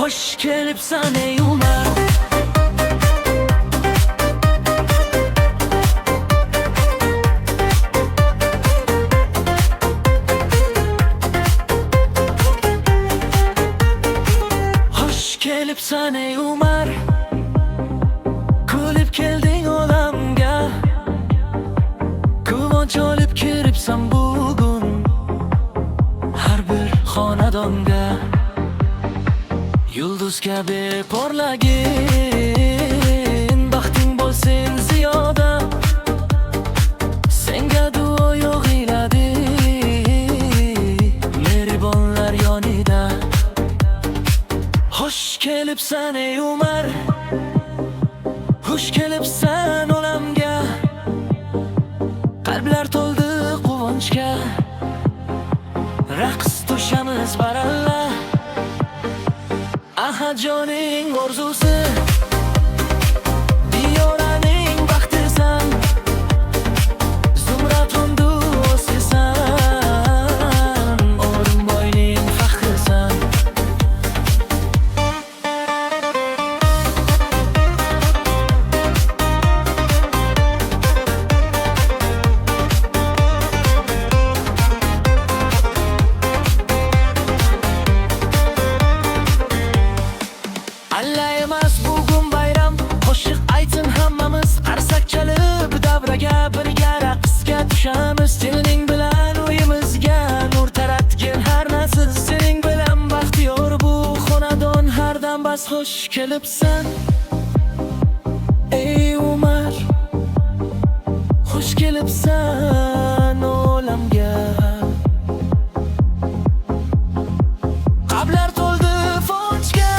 Hoş kelipsan ey Umar. Hoş kelipsan ey Umar. Kulib kelding olamga. Quvonch olib kiribsan bugun har bir xonadonga. Yulduz kabi porlagin, baxting bo'lsin ziyoda. Senga duo yog'iladi mehribonlar yonida. Hoş kelibsan ey Umar. Xush kelibsan olamga. Qalblar to'ldi quvonchga. Raqs to'shamiz baralla. Aha joning orzusi, diyoraning baxtisan. Zumrad undu o'sisan, O'rinboyning faxrisan. Alla emas bugun bayram, qo'shiq aytin hammamiz. Qarsak chalib davraga birga raqsga tushamiz. Sening bilan uyimizga nur taratgin har narsa. Sening bilan baxtiyor bu xonadon hardan bas. Xush kelibsan ey Umar. Xush kelibsan olamga. Qalblar to'ldi fonchga.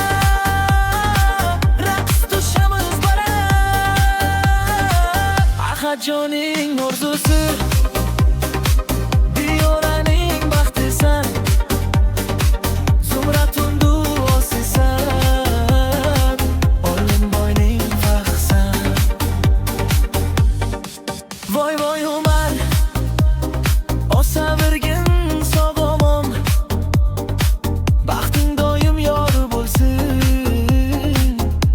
Joning orzusi, diyoraning baxtisan. Zumrad undu o'sisan, O'rinboyning faxrisan. Voy voy Umar, osavergin sog'-omon. Baxting doim yor bo'lsin,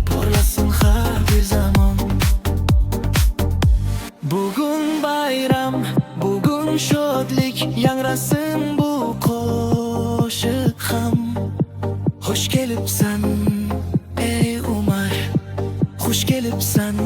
porlasin har bir zamon. Bugun bayram, bugun shodlik, yangrasin bu qo'shiq ham. Xush kelibsan ey Umar, xush kelibsan.